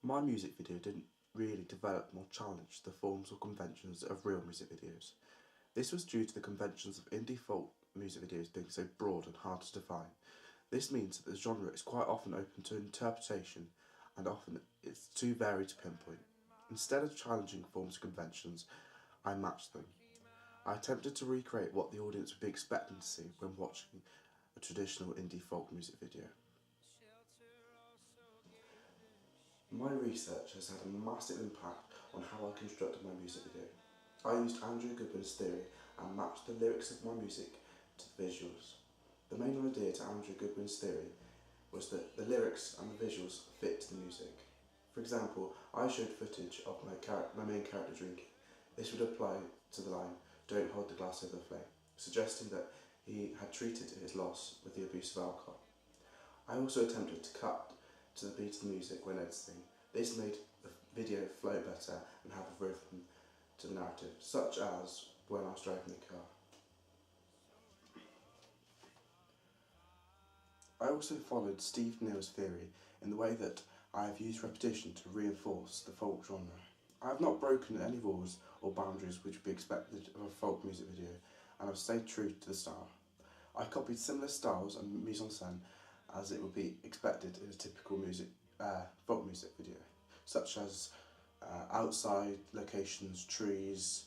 My music video didn't really develop or challenge the forms or conventions of real music videos. This was due to the conventions of indie folk music videos being so broad and hard to define. This means that the genre is quite often open to interpretation and often it's too varied to pinpoint. Instead of challenging forms or conventions, I matched them. I attempted to recreate what the audience would be expecting to see when watching a traditional indie folk music video. My research has had a massive impact on how I constructed my music video. I used Andrew Goodwin's theory and matched the lyrics of my music to the visuals. The main idea to Andrew Goodwin's theory was that the lyrics and the visuals fit the music. For example, I showed footage of my main character drinking. This would apply to the line, "Don't hold the glass over the flame," suggesting that he had treated his loss with the abuse of alcohol. I also attempted to cut to the beat of the music when editing. This made the video flow better and have a rhythm to the narrative, such as when I was driving the car. I also followed Steve Neal's theory in the way that I have used repetition to reinforce the folk genre. I have not broken any rules or boundaries which would be expected of a folk music video, and have stayed true to the style. I copied similar styles and mise-en-scène as it would be expected in a typical folk music video, such as outside locations, trees,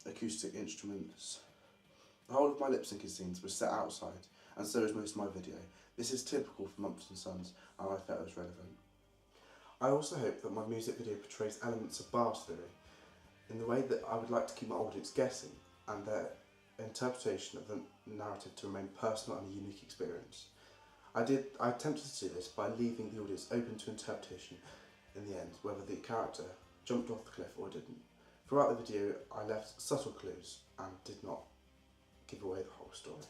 acoustic instruments. The whole of my lip syncing scenes was set outside, and so is most of my video. This is typical for Mumford & Sons, and I felt it was relevant. I also hope that my music video portrays elements of Barr's theory in the way that I would like to keep my audience guessing and their interpretation of the narrative to remain personal and a unique experience. I attempted to do this by leaving the audience open to interpretation in the end, whether the character jumped off the cliff or didn't. Throughout the video, I left subtle clues and did not give away the whole story.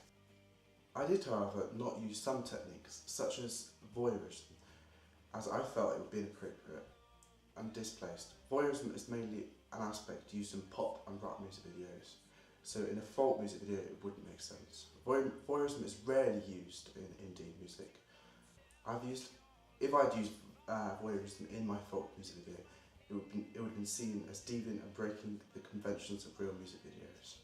I did, however, not use some techniques, such as voyeurism, as I felt it would be inappropriate and displaced. Voyeurism is mainly an aspect used in pop and rap music videos, so in a folk music video it wouldn't make sense. Voyeurism is rarely used in indie music. If I'd used voyeurism in my folk music video, it would have been seen as deviant and breaking the conventions of real music videos.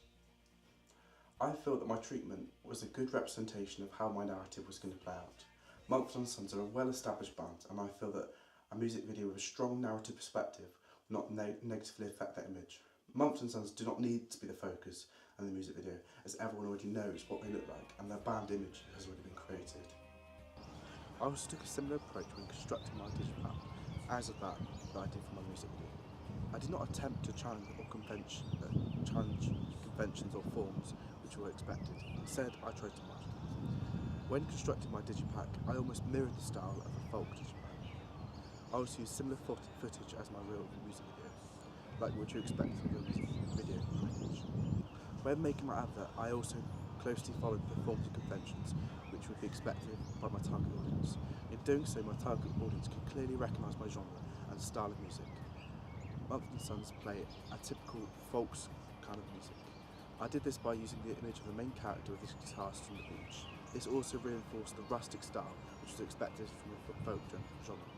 I feel that my treatment was a good representation of how my narrative was going to play out. Mumford & Sons are a well-established band, and I feel that a music video with a strong narrative perspective will not negatively affect that image. Mumford & Sons do not need to be the focus in the music video, as everyone already knows what they look like and their band image has already been created. I also took a similar approach when constructing my digital app as of that I did for my music video. I did not attempt to challenge conventions or forms which were expected. Instead, I tried to match them. When constructing my digipack, I almost mirrored the style of a folk digipack. I also used similar footage as my real music video, like what you expect from your music video footage. When making my advert, I also closely followed the forms and conventions which would be expected by my target audience. In doing so, my target audience can clearly recognise my genre and style of music. Mumford & Sons play a typical folk kind of music. I did this by using the image of the main character with his guitar on the beach. This also reinforced the rustic style which was expected from a folk genre.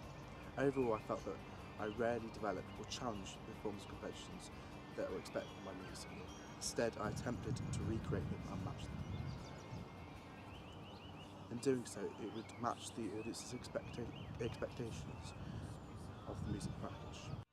Overall, I felt that I rarely developed or challenged the forms and conventions that were expected from my music. Instead, I attempted to recreate them and match them. In doing so, it would match the audience's expectations of the music package.